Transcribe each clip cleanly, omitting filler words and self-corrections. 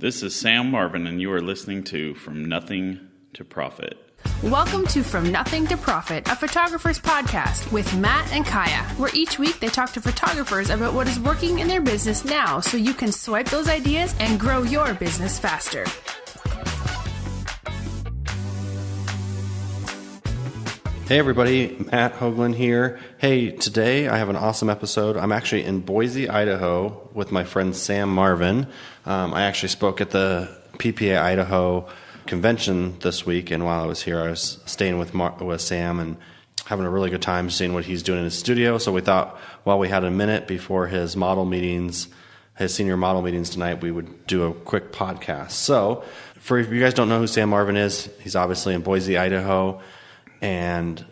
This is Sam Marvin, and you are listening to From Nothing to Profit. Welcome to From Nothing to Profit, a photographer's podcast with Matt and Kaya, where each week they talk to photographers about what is working in their business now so you can swipe those ideas and grow your business faster. Hey everybody, Matt Hoagland here. Hey, today I have an awesome episode. I'm actually in Boise, Idaho with my friend Sam Marvin. I actually spoke at the PPA Idaho convention this week, and while I was here I was staying with Sam and having a really good time seeing what he's doing in his studio. So we thought while we had a minute before his senior model meetings tonight, we would do a quick podcast. So if you guys don't know who Sam Marvin is, he's obviously in Boise, Idaho. And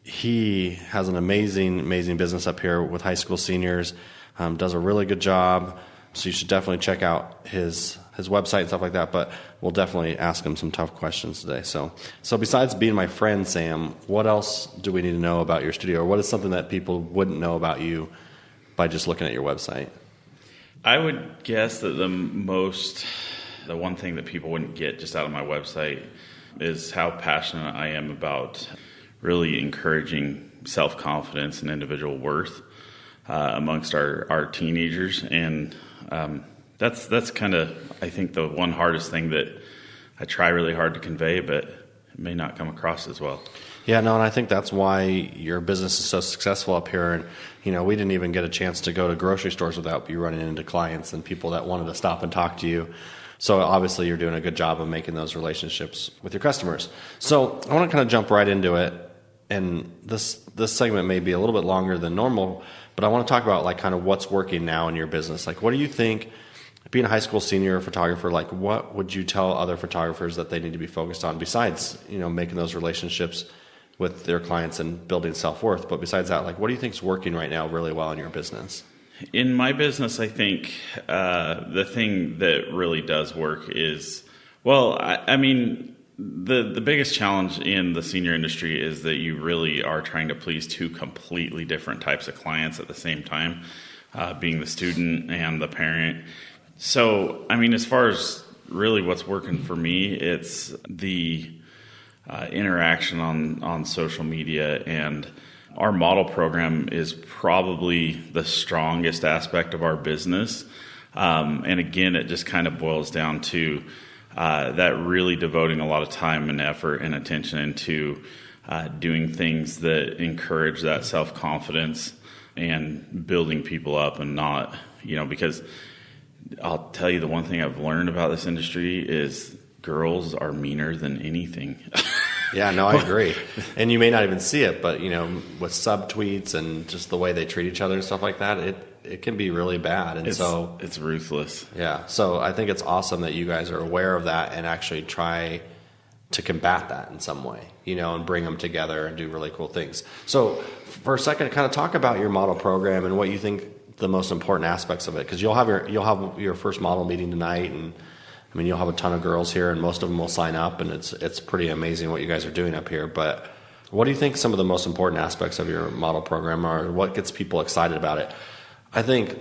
he has an amazing business up here with high school seniors, does a really good job. So you should definitely check out his website and stuff like that. But we'll definitely ask him some tough questions today. So besides being my friend, Sam, what else do we need to know about your studio? Or what is something that people wouldn't know about you by just looking at your website? I would guess that the one thing that people wouldn't get just out of my website is how passionate I am about really encouraging self-confidence and individual worth amongst our teenagers. And that's kind of, I think, the one hardest thing that I try really hard to convey, but it may not come across as well. Yeah, no, and I think that's why your business is so successful up here. And, we didn't even get a chance to go to grocery stores without you running into clients and people that wanted to stop and talk to you. So obviously you're doing a good job of making those relationships with your customers. So I want to kind of jump right into it. And this segment may be a little bit longer than normal, but I want to talk about like kind of what's working now in your business. Like, what do you think, being a high school senior photographer, like what would you tell other photographers that they need to be focused on besides, making those relationships with their clients and building self-worth? But besides that, like, what do you think is working right now really well in your business? In my business, I think the thing that really does work is, the biggest challenge in the senior industry is that you really are trying to please two completely different types of clients at the same time, being the student and the parent. So, as far as really what's working for me, it's the interaction on social media, and our model program is probably the strongest aspect of our business. And again, it just kind of boils down to that really devoting a lot of time and effort and attention into doing things that encourage that self-confidence and building people up, and not, because I'll tell you, the one thing I've learned about this industry is girls are meaner than anything. Yeah, no, I agree. And you may not even see it, but, with subtweets and just the way they treat each other and stuff like that, it can be really bad. And it's ruthless. Yeah. So I think it's awesome that you guys are aware of that and actually try to combat that in some way, and bring them together and do really cool things. So for a second, kind of talk about your model program and what you think the most important aspects of it, because you'll have your first model meeting tonight, and you'll have a ton of girls here, and most of them will sign up, and it's pretty amazing what you guys are doing up here. But what do you think some of the most important aspects of your model program are? What gets people excited about it? I think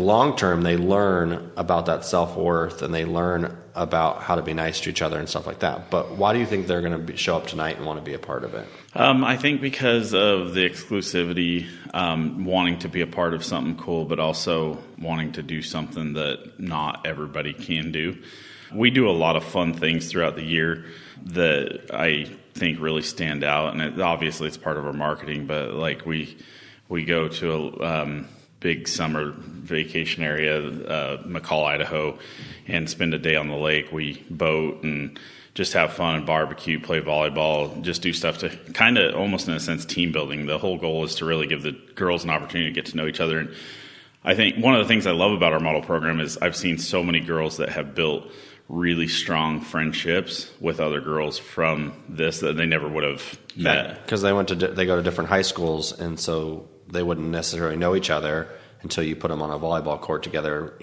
long term they learn about that self-worth, and they learn about how to be nice to each other and stuff like that. But why do you think they're going to show up tonight and want to be a part of it? I think because of the exclusivity, wanting to be a part of something cool, but also wanting to do something that not everybody can do. We do a lot of fun things throughout the year that I think really stand out, and obviously it's part of our marketing, but like we go to a big summer vacation area, Micallef, Idaho, and spend a day on the lake. We boat and just have fun and barbecue, play volleyball, just do stuff to kind of almost in a sense team building. The whole goal is to really give the girls an opportunity to get to know each other. And I think one of the things I love about our model program is I've seen so many girls that have built really strong friendships with other girls from this that they never would have met. Because they go to different high schools, and so they wouldn't necessarily know each other until you put them on a volleyball court together,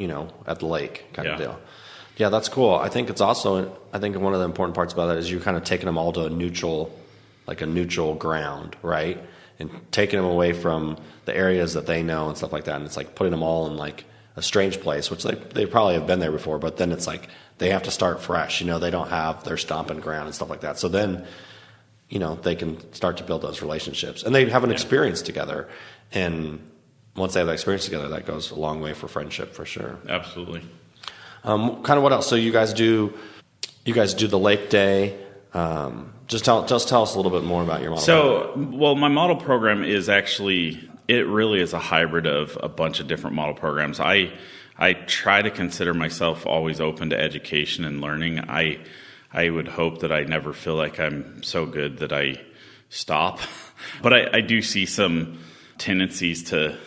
at the lake kind of deal. Yeah, that's cool. I think it's also, one of the important parts about that is you're kind of taking them all to a neutral ground, right? And taking them away from the areas that they know and stuff like that. And it's like putting them all in like a strange place, which they probably have been there before, but then it's like they have to start fresh. They don't have their stomping ground and stuff like that. So then, they can start to build those relationships, and they have an experience together. And once they have that experience together, that goes a long way for friendship, for sure. Absolutely. Kind of what else? So you guys do the Lake Day. Just tell us a little bit more about your model. So, my model program is actually, it really is a hybrid of a bunch of different model programs. I try to consider myself always open to education and learning. I would hope that I never feel like I'm so good that I stop, but I do see some tendencies to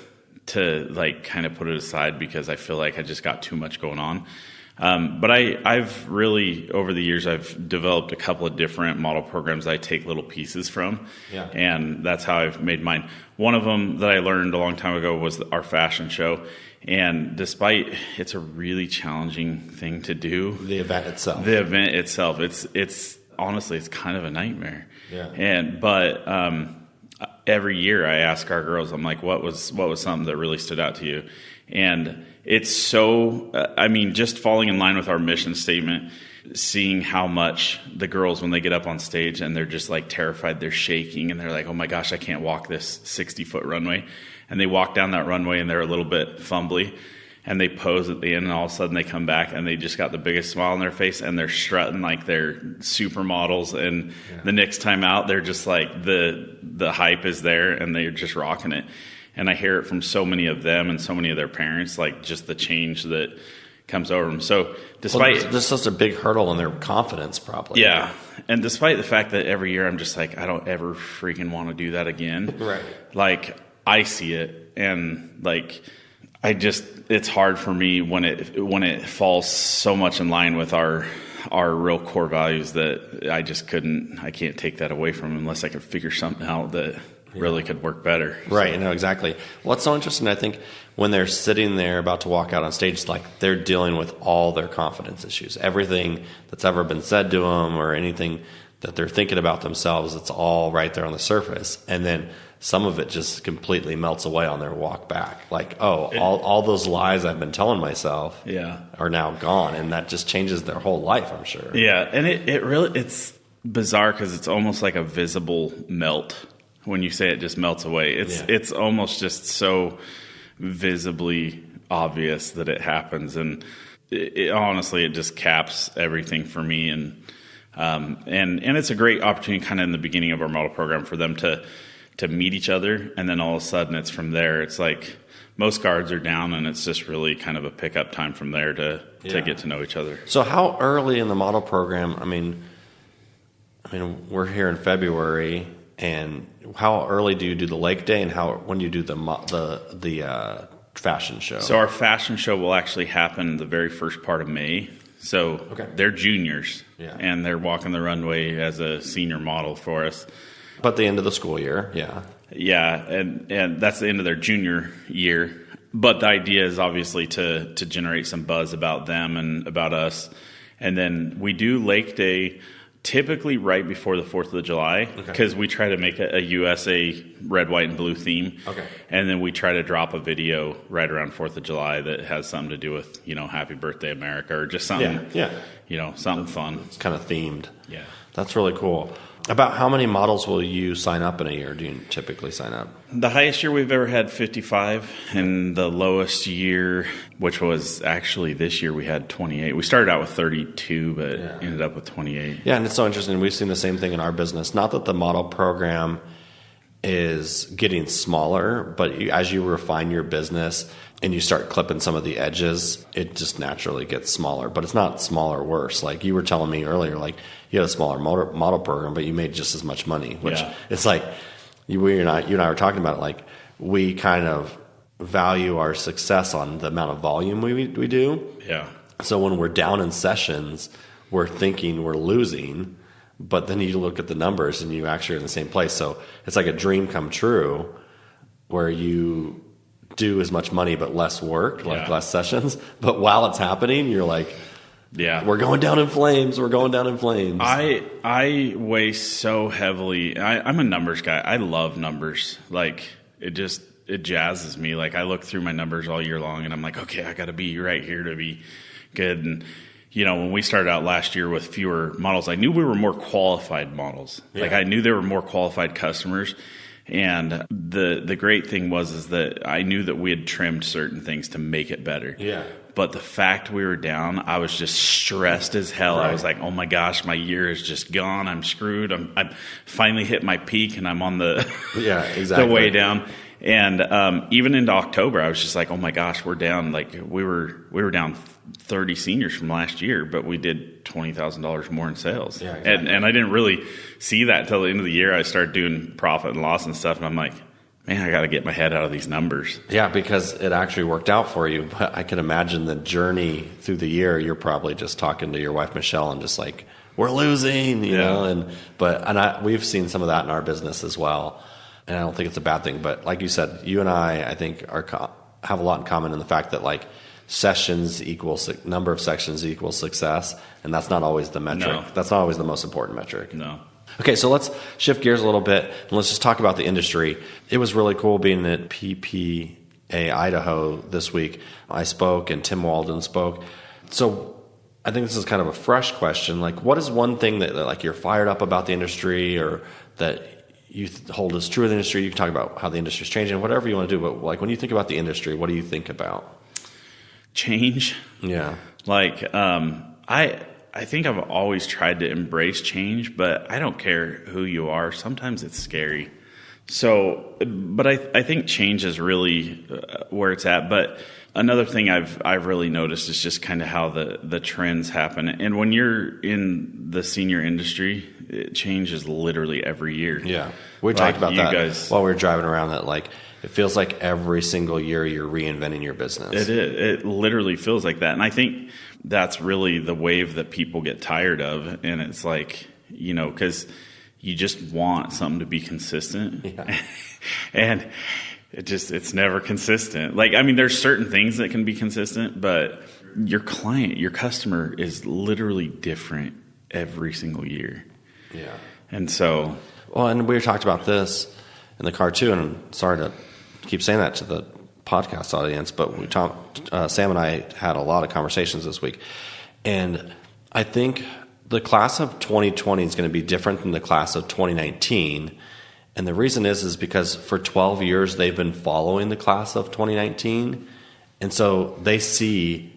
like kind of put it aside because I feel like I just got too much going on. But I've really, over the years, I've developed a couple of different model programs I take little pieces from, and that's how I've made mine. One of them that I learned a long time ago was our fashion show, and despite it's a really challenging thing to do, the event itself, it's honestly, it's kind of a nightmare. Yeah. But every year I ask our girls, I'm like, what was something that really stood out to you? And it's so, just falling in line with our mission statement, seeing how much the girls, when they get up on stage and they're just like terrified, they're shaking and they're like, oh my gosh, I can't walk this 60-foot runway. And they walk down that runway and they're a little bit fumbly and they pose at the end and all of a sudden they come back and they just got the biggest smile on their face and they're strutting like they're supermodels. And the next time out, they're just like the hype is there and they're just rocking it. And I hear it from so many of them and so many of their parents, like just the change that comes over them. So despite... this is such a big hurdle in their confidence, probably. Yeah. And despite the fact that every year I'm just like, I don't ever freaking want to do that again. Right. Like, I see it. And like, it's hard for me when it falls so much in line with our real core values that I can't take that away from them unless I could figure something out that really could work better. Right, exactly. What's so interesting, I think, when they're sitting there about to walk out on stage, it's like they're dealing with all their confidence issues. Everything that's ever been said to them or anything that they're thinking about themselves, it's all right there on the surface. And then some of it just completely melts away on their walk back. Like, all those lies I've been telling myself are now gone. And that just changes their whole life, I'm sure. Yeah, and it's bizarre because it's almost like a visible melt. When you say it just melts away, it's almost just so visibly obvious that it happens, and honestly, it just caps everything for me. And it's a great opportunity, kind of in the beginning of our model program, for them to meet each other, and then all of a sudden, it's from there. It's like most guards are down, and it's just really kind of a pickup time from there to get to know each other. So, how early in the model program? I mean, we're here in February. And how early do you do the Lake Day, and when do you do the fashion show? So our fashion show will actually happen the very first part of May. So they're juniors, and they're walking the runway as a senior model for us. But the end of the school year, and that's the end of their junior year. But the idea is obviously to generate some buzz about them and about us, and then we do Lake Day typically right before the 4th of July, because we try to make a USA red, white, and blue theme. And then we try to drop a video right around 4th of July that has something to do with, Happy Birthday America, or just something, something fun. It's kind of themed. Yeah. That's really cool. About how many models will you sign up in a year? Do you typically sign up? The highest year we've ever had 55, and the lowest year, which was actually this year, we had 28. We started out with 32, but ended up with 28. Yeah, and it's so interesting. We've seen the same thing in our business. Not that the model program is getting smaller, but as you refine your business and you start clipping some of the edges, it just naturally gets smaller. But it's not smaller worse. Like you were telling me earlier, like you had a smaller model program, but you made just as much money, which it's like you and I were talking about it, like we kind of value our success on the amount of volume we do. Yeah. So when we're down in sessions, we're thinking we're losing, but then you look at the numbers and you actually are in the same place. So it's like a dream come true where you do as much money but less work, like less sessions. But while it's happening, you're like, we're going down in flames. We're going down in flames. I weigh so heavily. I'm a numbers guy. I love numbers. Like it it jazzes me. Like I look through my numbers all year long and I'm like, okay, I got to be right here to be good. And, when we started out last year with fewer models, I knew we were more qualified models. Yeah. Like I knew there were more qualified customers. And the great thing is that I knew that we had trimmed certain things to make it better. Yeah. But the fact we were down, I was just stressed as hell. Right. I was like, oh my gosh, my year is just gone. I'm screwed. I'm finally hit my peak and I'm on the, the way down. And even into October, I was just like, oh my gosh, we're down. Like we were down 30 seniors from last year, but we did $20,000 more in sales. Yeah, exactly. And I didn't really see that until the end of the year. I started doing profit and loss and stuff. And I'm like, man, I got to get my head out of these numbers. Yeah, because it actually worked out for you. But I can imagine the journey through the year. You're probably just talking to your wife, Michelle, and just like, we're losing, you know. And we've seen some of that in our business as well. And I don't think it's a bad thing. But like you said, you and I think have a lot in common in the fact that like sessions equals number of sessions equals success, and that's not always the metric. No. That's not always the most important metric. No. Okay, so let's shift gears a little bit and let's just talk about the industry. It was really cool being at PPA Idaho this week. I spoke and Tim Walden spoke. So I think this is kind of a fresh question. Like, what is one thing that like you're fired up about the industry or that you hold as true of the industry? You can talk about how the industry is changing, whatever you want to do. But like when you think about the industry, what do you think about? Change. Yeah. Like I think I've always tried to embrace change, but I don't care who you are. Sometimes it's scary. So, but I think change is really where it's at. But another thing I've really noticed is just kind of how the trends happen. And when you're in the senior industry, it changes literally every year. Yeah, we talked about that guys, while we were driving around. That like it feels like every single year you're reinventing your business. It is. It literally feels like that. And I think that's really the wave that people get tired of. And it's like, because you just want something to be consistent. Yeah. And it's never consistent. Like, I mean, there's certain things that can be consistent, but your client, your customer is literally different every single year. Yeah. And so. Well, and we talked about this in the car too, and I'm sorry to keep saying that to the podcast audience, but Sam and I had a lot of conversations this week, and I think the class of 2020 is going to be different than the class of 2019, and the reason is because for 12 years they've been following the class of 2019, and so they see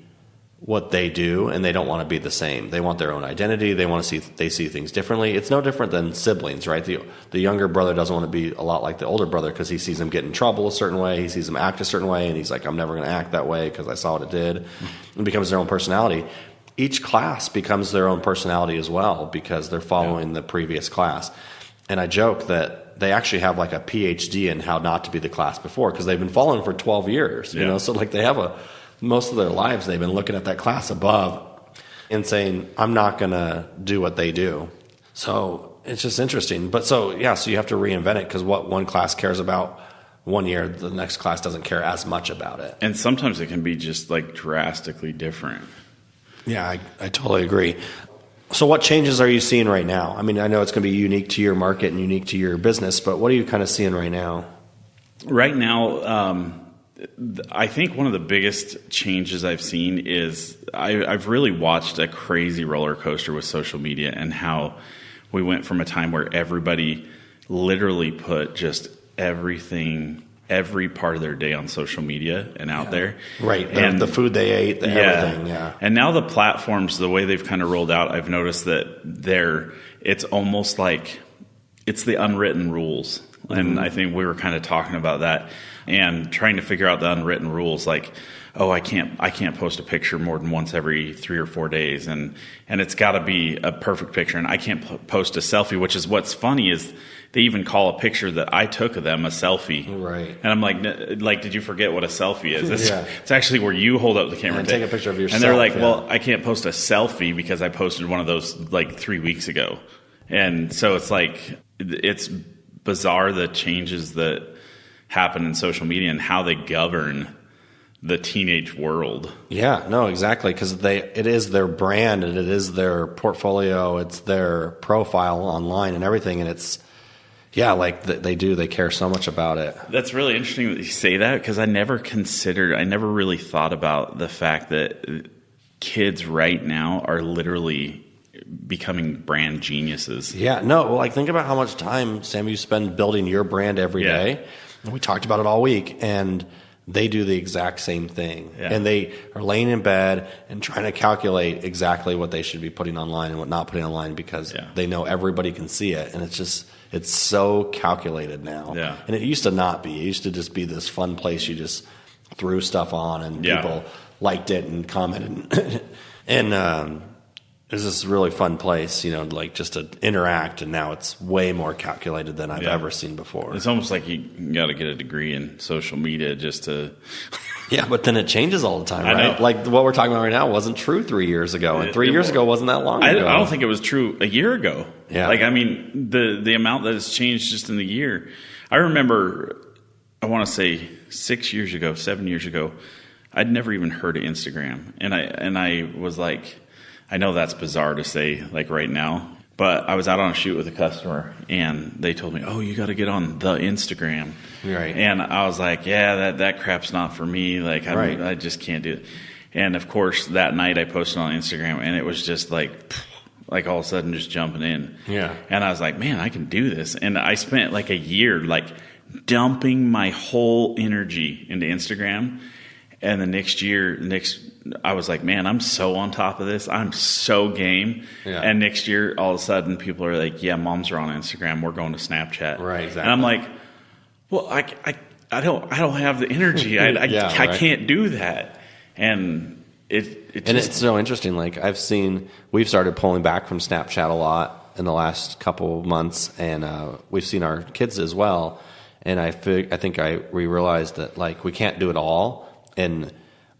what they do, and they don't want to be the same. They want their own identity. They see things differently. It's no different than siblings, right? The younger brother doesn't want to be a lot like the older brother because he sees him get in trouble a certain way. He sees him act a certain way, and he's like, I'm never going to act that way because I saw what it did. It becomes their own personality. Each class becomes their own personality as well because they're following the previous class. And I joke that they actually have like a PhD in how not to be the class before because they've been following for 12 years, you know? So like they have most of their lives they've been looking at that class above and saying, I'm not going to do what they do. So it's just interesting. But so you have to reinvent it because what one class cares about one year, the next class doesn't care as much about it. And sometimes it can be just like drastically different. Yeah, I totally agree. So what changes are you seeing right now? I mean, I know it's going to be unique to your market and unique to your business, but what are you kind of seeing right now? Right now, I think one of the biggest changes I've seen is I've really watched a crazy roller coaster with social media and how we went from a time where everybody literally put just everything, every part of their day on social media and out there. Right. And the food they ate, everything. Yeah. And now the platforms, the way they've kind of rolled out, I've noticed that it's almost like it's the unwritten rules. And I think we were kind of talking about that and trying to figure out the unwritten rules, like, oh, I can't post a picture more than once every 3 or 4 days, and it's got to be a perfect picture, and I can't post a selfie. Which is what's funny is they even call a picture that I took of them a selfie, right? And I'm like, did you forget what a selfie is? It's actually where you hold up the camera and take a picture of yourself. And they're like, well, I can't post a selfie because I posted one of those like 3 weeks ago, and so it's like it's bizarre the changes that happen in social media and how they govern the teenage world. Yeah, no, exactly, because it is their brand and it is their portfolio, it's their profile online and everything, and it's Yeah, like they do. They care so much about it. That's really interesting that you say that, because I never really thought about the fact that kids right now are literally becoming brand geniuses. Yeah, no, well, like think about how much time, Sam, you spend building your brand every day. And we talked about it all week, and they do the exact same thing. Yeah. And they are laying in bed and trying to calculate exactly what they should be putting online and what not putting online, because they know everybody can see it. And it's so calculated now. Yeah. And it used to not be. It used to just be this fun place you just threw stuff on and people liked it and commented. And it was this really fun place, like just to interact, and now it's way more calculated than I've ever seen before. It's almost like you got to get a degree in social media just to... Yeah, but then it changes all the time, right? Like what we're talking about right now wasn't true 3 years ago, and 3 years ago wasn't that long ago. I don't think it was true a year ago. Yeah. Like, I mean, the amount that has changed just in the year. I remember, I want to say 7 years ago, I'd never even heard of Instagram. And I was like... I know that's bizarre to say, like right now, but I was out on a shoot with a customer, and they told me, "Oh, you got to get on the Instagram." Right. And I was like, "Yeah, that crap's not for me. Like, I just can't do it." And of course, that night I posted on Instagram, and it was just like all of a sudden just jumping in. Yeah. And I was like, "Man, I can do this." And I spent like a year like dumping my whole energy into Instagram. And the next year, I was like, man, I'm so on top of this. I'm so game. Yeah. And next year, all of a sudden, people are like, yeah, moms are on Instagram. We're going to Snapchat. Right, exactly. And I'm like, well, I don't have the energy. I can't do that. And it's so interesting. Like we've started pulling back from Snapchat a lot in the last couple of months, and we've seen our kids as well. And I think we realized that like we can't do it all. And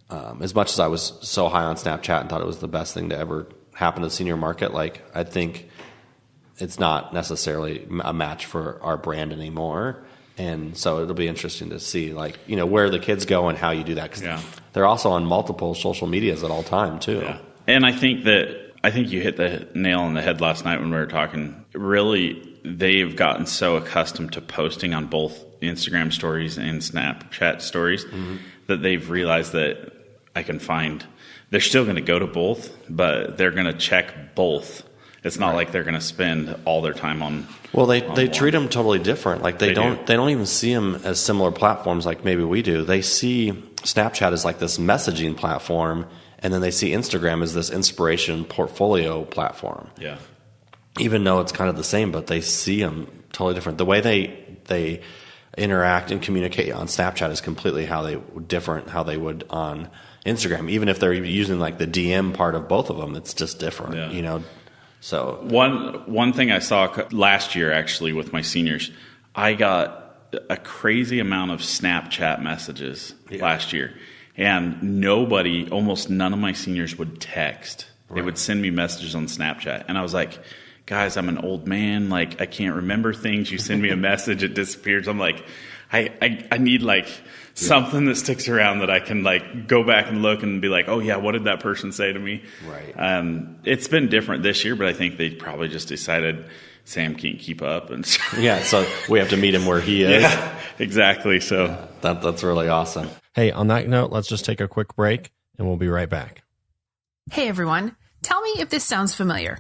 as much as I was so high on Snapchat and thought it was the best thing to ever happen to the senior market, like I think it's not necessarily a match for our brand anymore. And so it'll be interesting to see like, where the kids go and how you do that. Because they're also on multiple social medias at all time too. Yeah. And I think you hit the nail on the head last night when we were talking. Really, they've gotten so accustomed to posting on both Instagram stories and Snapchat stories that they've realized that they're still going to go to both, but they're going to check both. It's not like they're going to spend all their time on. Well, they treat them totally different. Like they don't even see them as similar platforms like maybe we do. They see Snapchat as like this messaging platform, and then they see Instagram as this inspiration portfolio platform. Yeah. Even though it's kind of the same, but they see them totally different. The way they interact and communicate on Snapchat is completely how they would on Instagram. Even if they're using like the DM part of both of them, it's just different, So one thing I saw last year actually with my seniors, I got a crazy amount of Snapchat messages last year, and almost none of my seniors would text. Right. They would send me messages on Snapchat, and I was like, guys, I'm an old man. Like, I can't remember things. You send me a message, it disappears. I'm like, I need like something that sticks around that I can like go back and look and be like, oh yeah, what did that person say to me? Right. It's been different this year, but I think they probably just decided Sam can't keep up, and so we have to meet him where he is. Yeah, exactly. So that's really awesome. Hey, on that note, let's just take a quick break, and we'll be right back. Hey everyone, tell me if this sounds familiar.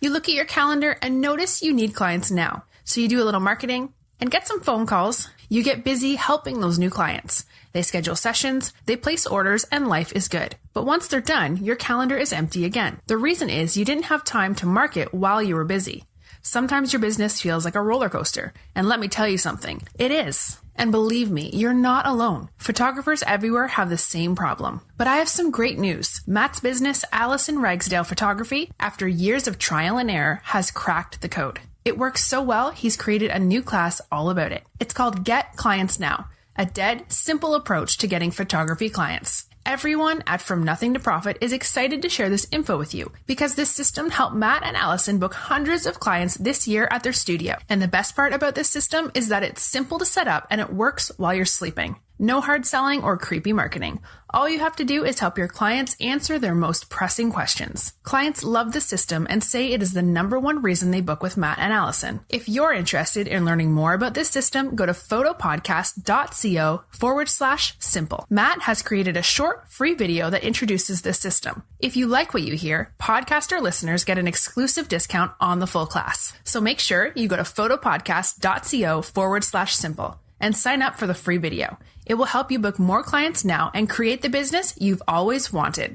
You look at your calendar and notice you need clients now. So you do a little marketing and get some phone calls. You get busy helping those new clients. They schedule sessions, they place orders, and life is good. But once they're done, your calendar is empty again. The reason is you didn't have time to market while you were busy. Sometimes your business feels like a roller coaster. And let me tell you something, it is. And believe me, you're not alone. Photographers everywhere have the same problem. But I have some great news. Matt's business, Allison Ragsdale Photography, after years of trial and error, has cracked the code. It works so well, he's created a new class all about it. It's called Get Clients Now, a dead, simple approach to getting photography clients. Everyone at From Nothing to Profit is excited to share this info with you because this system helped Matt and Allison book hundreds of clients this year at their studio. And the best part about this system is that it's simple to set up and it works while you're sleeping. No hard selling or creepy marketing. All you have to do is help your clients answer their most pressing questions. Clients love the system and say it is the #1 reason they book with Matt and Allison. If you're interested in learning more about this system, go to photopodcast.co/simple. Matt has created a short free video that introduces this system. If you like what you hear, podcaster listeners get an exclusive discount on the full class. So make sure you go to photopodcast.co/simple and sign up for the free video. It will help you book more clients now and create the business you've always wanted.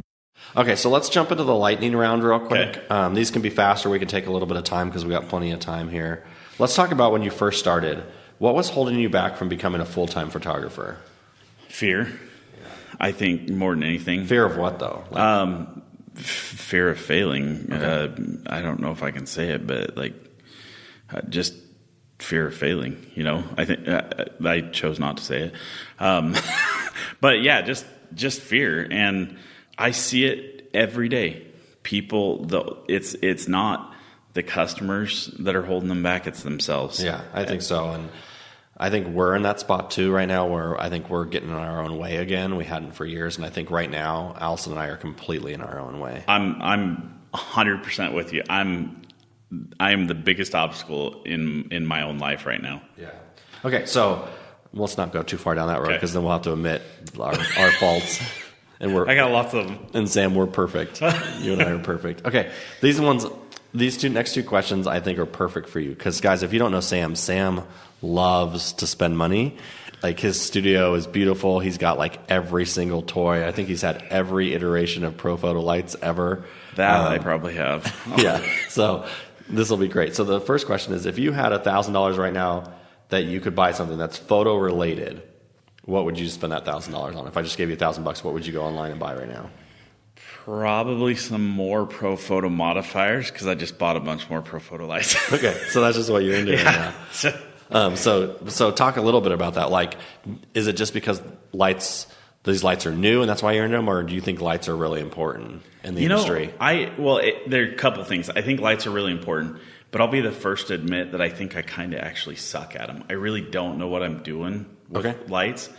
Okay, so let's jump into the lightning round real quick. Okay. These can be faster. We can take a little bit of time because we got plenty of time here. Let's talk about when you first started. What was holding you back from becoming a full-time photographer? Fear. I think more than anything. Fear of what, though? Fear of failing. Okay. I don't know if I can say it, but just fear of failing. I think I chose not to say it. But yeah, just fear. And I see it every day. People, it's not the customers that are holding them back, it's themselves. Yeah, I think so. And I think we're in that spot too right now where I think we're getting in our own way again. We hadn't for years. And I think right now, Allison and I are completely in our own way. I'm 100% with you. I am the biggest obstacle in my own life right now. Yeah. Okay, so let's not go too far down that road because then we'll have to admit our faults. And I got lots of them. And Sam, we're perfect. You and I are perfect. Okay, these next two questions I think are perfect for you because, guys, if you don't know Sam loves to spend money. Like his studio is beautiful. He's got every single toy. I think he's had every iteration of Pro Photo lights ever. That I probably have. Yeah. So this will be great. So the first question is, if you had $1,000 right now that you could buy something that's photo related, what would you spend that $1,000 on? If I just gave you $1,000, what would you go online and buy right now? Probably some more Pro Photo modifiers because I just bought a bunch more Pro Photo lights. Okay, so that's just what you're into right now. So talk a little bit about that. Is it just because these lights are new and that's why you're into them, or do you think lights are really important in the industry? There are a couple things. I think lights are really important, but I'll be the first to admit that I think I kind of actually suck at them. I really don't know what I'm doing with lights.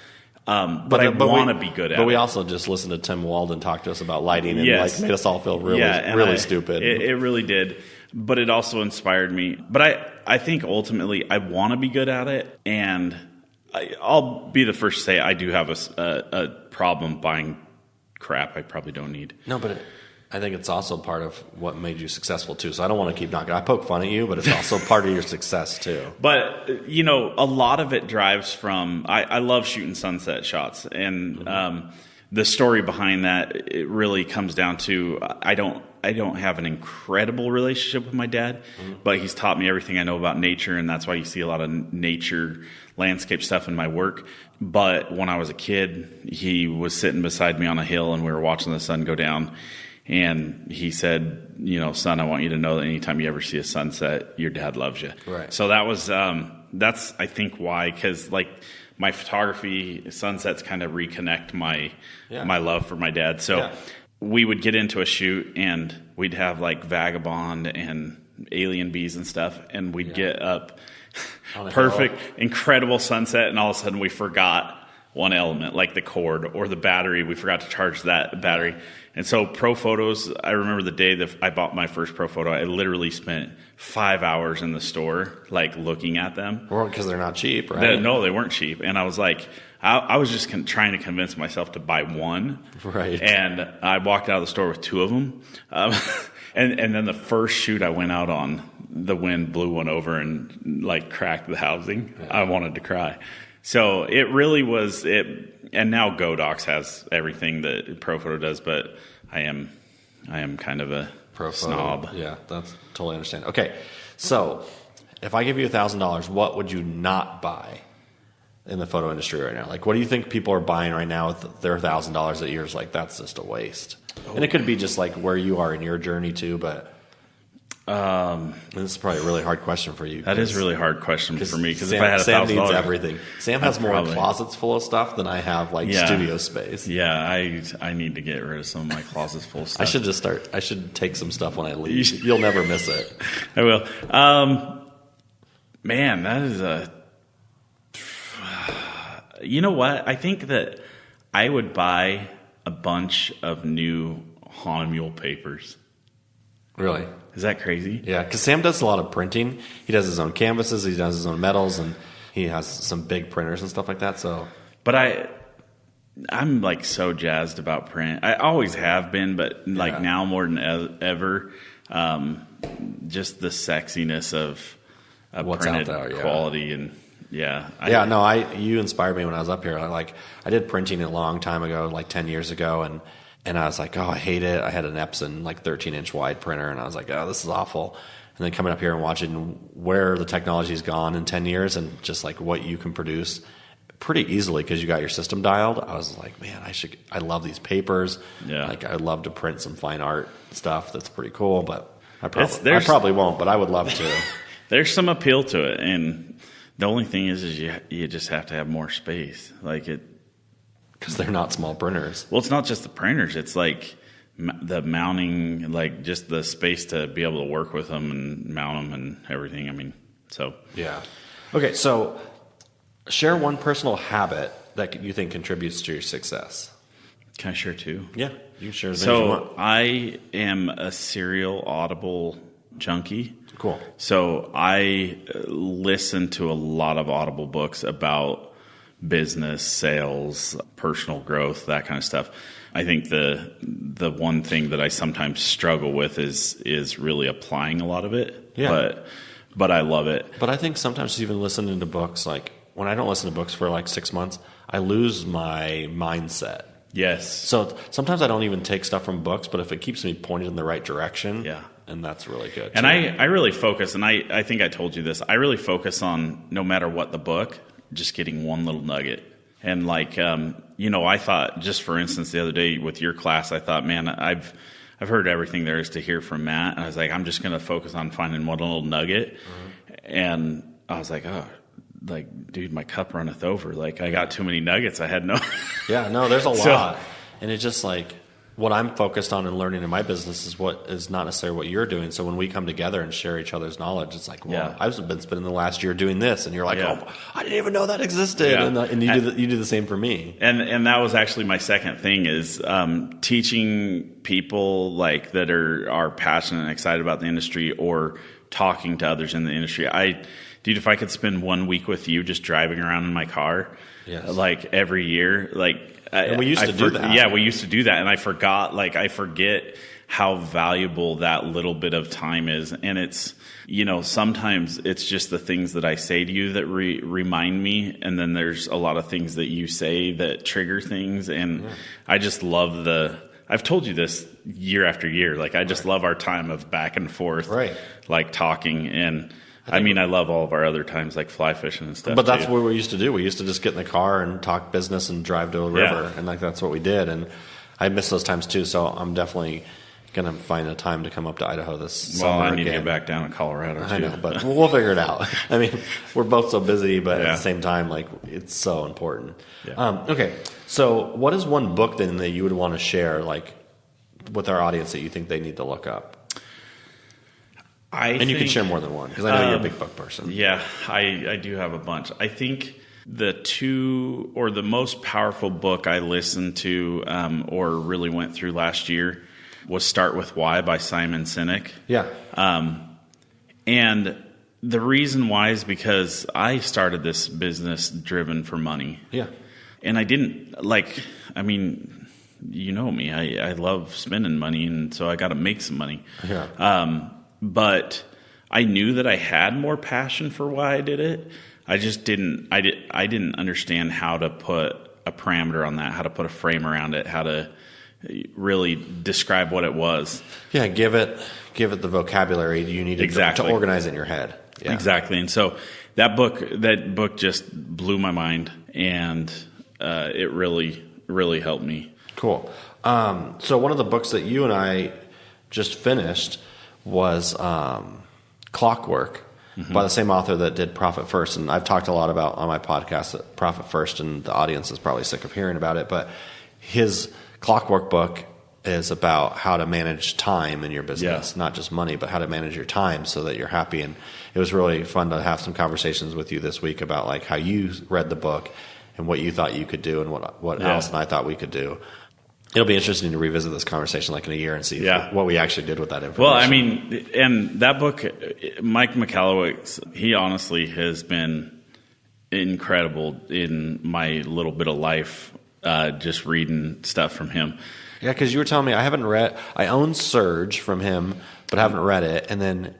But I want to be good at it. But we also just listened to Tim Walden talk to us about lighting and made us all feel really stupid. It really did. But it also inspired me. But I think ultimately I want to be good at it. And I'll be the first to say I do have a problem buying crap I probably don't need. No, but I think it's also part of what made you successful too. So I don't want to keep knocking. I poke fun at you, but it's also part of your success too. But a lot of it drives from I love shooting sunset shots, and the story behind that, it really comes down to I don't have an incredible relationship with my dad, but he's taught me everything I know about nature, and that's why you see a lot of nature landscape stuff in my work. But when I was a kid, he was sitting beside me on a hill, and we were watching the sun go down. And he said, son, I want you to know that anytime you ever see a sunset, your dad loves you. Right. So that was, that's I think why, because my photography, sunsets kind of reconnect my love for my dad. So we would get into a shoot and we'd have Vagabond and alien bees and stuff. And we'd get up perfect, incredible sunset. And all of a sudden we forgot one element, like the cord or the battery. We forgot to charge that battery. And so Pro Photos, I remember the day that I bought my first Pro Photo, I literally spent 5 hours in the store, looking at them. Well, because they're not cheap, right? No, they weren't cheap. And I was I was just trying to convince myself to buy one. Right. And I walked out of the store with two of them. And then the first shoot I went out on, the wind blew one over and cracked the housing. Yeah. I wanted to cry. So it really was it. And now Godox has everything that Pro Photo does, but I am kind of a snob. Yeah, that's totally understand. Okay, so if I give you $1,000, what would you not buy in the photo industry right now? What do you think people are buying right now with their $1,000 that you're that's just a waste? And it could be just where you are in your journey too, but this is probably a really hard question for you. That is a really hard question for me because if I had $1,000, Sam needs everything. Sam has more closets full of stuff than I have studio space. Yeah, I need to get rid of some of my closets full of stuff. I should take some stuff when I leave. You'll never miss it. I will. Man, that is You know what? I think that I would buy a bunch of new Hahnemuhle papers. Really? Is that crazy? Yeah, because Sam does a lot of printing. He does his own canvases, he does his own metals, and he has some big printers and stuff like that. So, but I'm like so jazzed about print. I always have been, but like now more than ever, just the sexiness of what's printed out there, quality and you inspired me when I was up here. I did printing a long time ago, like 10 years ago, and I was like, oh, I hate it. I had an Epson like 13-inch wide printer, and I was like, oh, this is awful. And then coming up here and watching where the technology's gone in 10 years and just like what you can produce pretty easily because you got your system dialed, I was like, man, I love these papers. Yeah. Like I'd love to print some fine art stuff that's pretty cool, but I probably won't, but I would love to. There's some appeal to it, and the only thing is you just have to have more space. Like it, because they're not small printers. Well, it's not just the printers. It's like the mounting, like just the space to be able to work with them and mount them and everything. I mean, so. Yeah. Okay, so share one personal habit that you think contributes to your success. Can I share two? Yeah, you can share as many as you want. I am a serial Audible junkie. Cool. So I listen to a lot of Audible books about business, sales, personal growth, that kind of stuff. I think the one thing that I sometimes struggle with is really applying a lot of it. Yeah. But I love it. But I think sometimes even listening to books, like when I don't listen to books for like 6 months, I lose my mindset. Yes. So sometimes I don't even take stuff from books, but if it keeps me pointed in the right direction, yeah. And that's really good. And I really focus, and I think I told you this, I really focus on no matter what the book, just getting one little nugget. And like, I thought, just for instance, the other day with your class, I thought, man, I've heard everything there is to hear from Matt. And I was like, I'm just going to focus on finding one little nugget. Mm-hmm. And I was like, oh, like, dude, my cup runneth over. Like, I got too many nuggets. I had no. Yeah, no, there's a lot. And it's just like, what I'm focused on and learning in my business is what is not necessarily what you're doing. So when we come together and share each other's knowledge, it's like, well, I've been spending the last year doing this, and you're like, oh, I didn't even know that existed. Yeah. And you do the same for me. And that was actually my second thing is teaching people like that are passionate and excited about the industry, or talking to others in the industry. Dude, if I could spend 1 week with you just driving around in my car, like every year, like. And we used to do that. Yeah, we used to do that. And I forget how valuable that little bit of time is. And it's, sometimes it's just the things that I say to you that remind me. And then there's a lot of things that you say that trigger things. And I just love I've told you this year after year. Like, I just love our time of back and forth, like talking. And I love all of our other times, like fly fishing and stuff. But that's what we used to do. We used to just get in the car and talk business and drive to a river, and like that's what we did. And I miss those times too. So I'm definitely gonna find a time to come up to Idaho this summer. Well, I need to get back down to Colorado too. I know, but we'll figure it out. I mean, we're both so busy, but at the same time, like it's so important. Yeah. Okay, so what is one book then that you would want to share, like with our audience, that you think they need to look up? You can share more than one, because I know you're a big book person. Yeah, I do have a bunch. I think the most powerful book I listened to or really went through last year was Start With Why by Simon Sinek. Yeah. And the reason why is because I started this business driven for money. Yeah. And I didn't, you know me, I love spending money, and so I got to make some money. Yeah. But I knew that I had more passion for why I did it. I just didn't. I didn't understand how to put a parameter on that, how to put a frame around it, how to really describe what it was. Yeah, give it the vocabulary you needed to organize it in your head. Yeah. Exactly. And so that book just blew my mind, and it really helped me. Cool. So one of the books that you and I just finished was Clockwork, by the same author that did Profit First. And I've talked a lot about on my podcast that Profit First, and the audience is probably sick of hearing about it, but his Clockwork book is about how to manage time in your business, not just money, but how to manage your time so that you're happy. And it was really fun to have some conversations with you this week about like how you read the book and what you thought you could do and what Alice and I thought we could do. It'll be interesting to revisit this conversation like in a year and see what we actually did with that information. Well, I mean, and that book, Mike Micallef, he honestly has been incredible in my little bit of life, just reading stuff from him. Yeah, because you were telling me I own Surge from him, but haven't read it, and then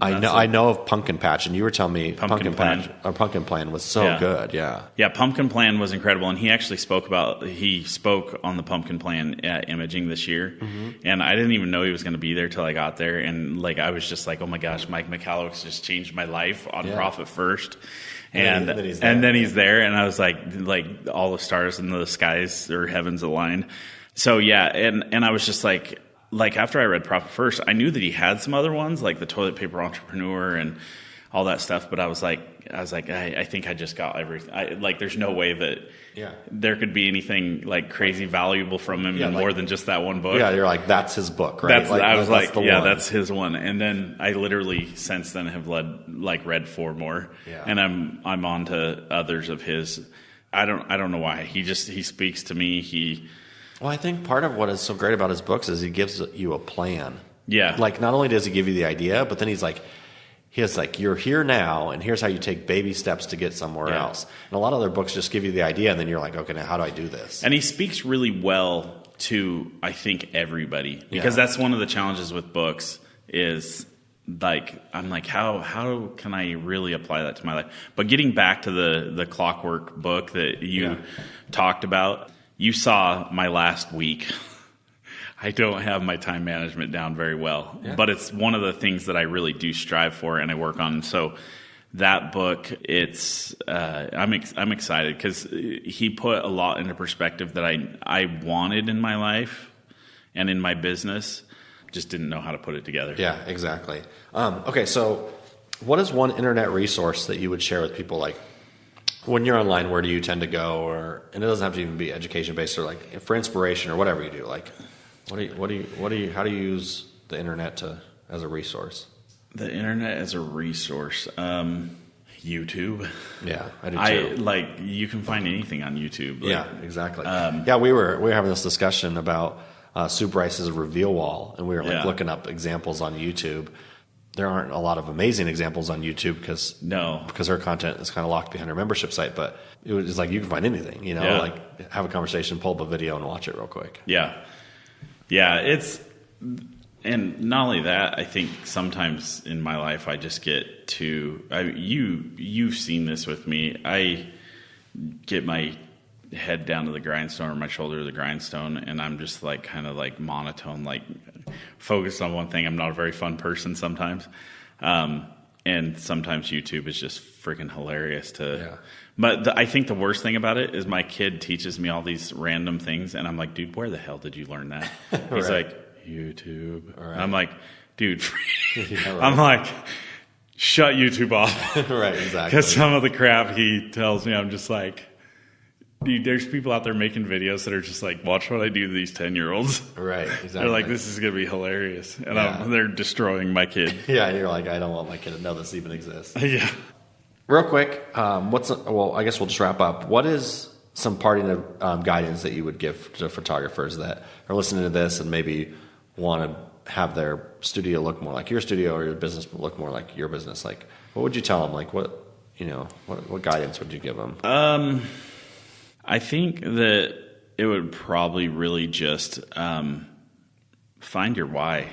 I know of Pumpkin Patch, and you were telling me Pumpkin Plan was so good. Yeah, Pumpkin Plan was incredible, and he actually spoke on the Pumpkin Plan at Imaging this year, and I didn't even know he was going to be there till I got there, and like I was just like, oh my gosh, Mike Micallef just changed my life on Profit First. And then he's there, and I was like all the stars in the skies or heavens aligned. So and I was just like after I read Profit First, I knew that he had some other ones like the Toilet Paper Entrepreneur and all that stuff. But I was like, I think I just got everything. There's no way that there could be anything like crazy valuable from him more than just that one book. Yeah, you're like, that's his book, right? That's his one. And then I literally since then have read 4 more, and I'm on to others of his. I don't know why he speaks to me. Well, I think part of what is so great about his books is he gives you a plan. Yeah. Like, not only does he give you the idea, but then he has you're here now, and here's how you take baby steps to get somewhere else. And a lot of other books just give you the idea, and then you're like, okay, now how do I do this? And he speaks really well to, I think, everybody. Because that's one of the challenges with books is, I'm like, how can I really apply that to my life? But getting back to the clockwork book that you talked about, you saw my last week. I don't have my time management down very well, but it's one of the things that I really do strive for and I work on. So that book, I'm excited because he put a lot into perspective that I wanted in my life and in my business, just didn't know how to put it together. Yeah, exactly. Okay, so what is one internet resource that you would share with people? Like, when you're online, where do you tend to go? And it doesn't have to even be education based, or like for inspiration or whatever you do. Like, how do you use the internet as a resource? The internet as a resource, YouTube. Yeah, I do too. You can find anything on YouTube. Exactly. We were having this discussion about Sue Bryce's reveal wall, and we were looking up examples on YouTube. There aren't a lot of amazing examples on YouTube because her content is kind of locked behind her membership site. But it was like you can find anything, like have a conversation, pull up a video, and watch it real quick. Yeah. And not only that, I think sometimes in my life I just get you've seen this with me. I get my head down to the grindstone or my shoulder to the grindstone, and I'm just kind of monotone, focused on one thing. I'm not a very fun person sometimes. And sometimes YouTube is just freaking hilarious But I think the worst thing about it is my kid teaches me all these random things, and I'm like, dude, where the hell did you learn that? He's like, YouTube. Right. I'm like, dude, I'm like, shut YouTube off. Right, exactly. Because some of the crap he tells me, I'm just like, dude, there's people out there making videos that are just like, watch what I do to these 10-year-olds. Right, exactly. They're like, this is going to be hilarious. And they're destroying my kid. Yeah, and you're like, I don't want my kid to know this even exists. Yeah. Real quick, I guess we'll just wrap up. What is some parting guidance that you would give to photographers that are listening to this and maybe want to have their studio look more like your studio or your business look more like your business? Like, what would you tell them? Like, what guidance would you give them? I think that it would probably really just find your why.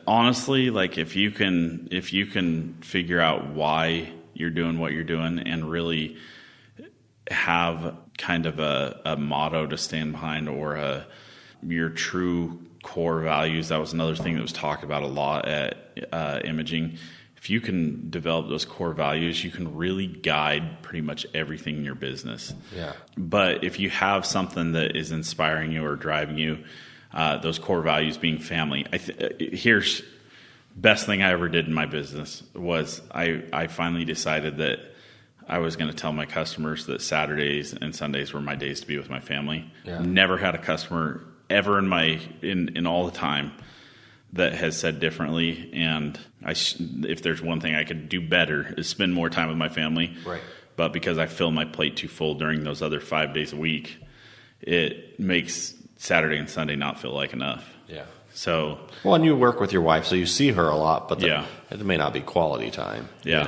Honestly, if you can figure out why you're doing what you're doing and really have kind of a motto to stand behind or your true core values. That was another thing that was talked about a lot at Imaging. If you can develop those core values, you can really guide pretty much everything in your business. Yeah. But if you have something that is inspiring you or driving you, those core values being family. Here's best thing I ever did in my business was I finally decided that I was going to tell my customers that Saturdays and Sundays were my days to be with my family. Yeah. Never had a customer ever in all the time that has said differently. And if there's one thing I could do better is spend more time with my family. Right. But because I fill my plate too full during those other 5 days a week, it makes Saturday and Sunday not feel like enough. Yeah. So, well, and you work with your wife, so you see her a lot, but it may not be quality time. Yeah. You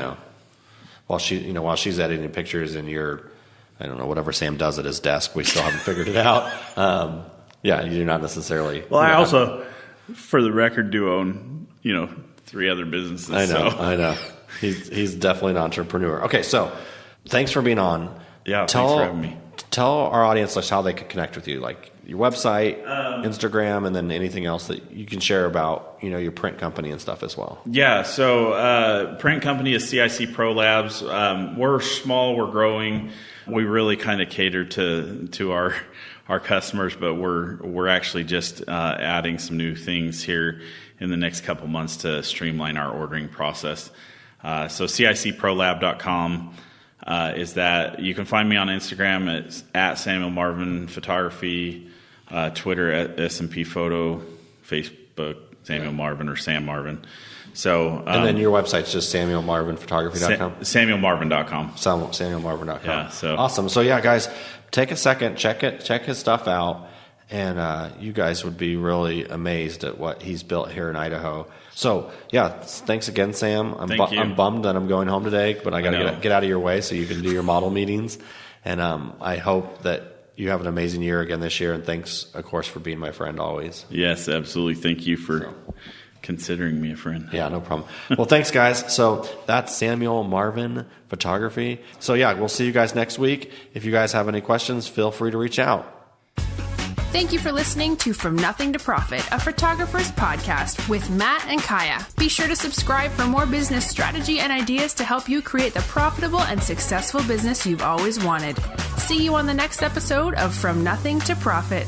know, while she's editing pictures and you're, I don't know, whatever Sam does at his desk, we still haven't figured it out. You're not necessarily. Well, I also, for the record, do own 3 other businesses. I know. He's definitely an entrepreneur. Okay, so thanks for being on. Yeah, thanks for having me. Tell our audience how they can connect with you, like your website, Instagram, and then anything else that you can share about, your print company and stuff as well. Yeah, so print company is CIC Pro Labs. We're small, we're growing. We really kind of cater to our customers, but we're actually just adding some new things here in the next couple months to streamline our ordering process. So CICProLab.com is that. You can find me on Instagram at Samuel Marvin Photography, Twitter at SMP Photo, Facebook Samuel Marvin or Sam Marvin. So and then your website's just SamuelMarvinPhotography.com? SamuelMarvin.com. SamuelMarvin.com. Yeah, so awesome. So guys, take a second, check his stuff out, and you guys would be really amazed at what he's built here in Idaho. So thanks again, Sam. I'm bummed that I'm going home today, but I got to get out of your way so you can do your model meetings. And I hope that you have an amazing year again this year. And thanks, of course, for being my friend always. Yes, absolutely. Thank you for considering me a friend. Yeah, no problem. Well, thanks, guys. So that's Samuel Marvin Photography. So we'll see you guys next week. If you guys have any questions, feel free to reach out. Thank you for listening to From Nothing to Profit, a photographer's podcast with Matt and Kaya. Be sure to subscribe for more business strategy and ideas to help you create the profitable and successful business you've always wanted. See you on the next episode of From Nothing to Profit.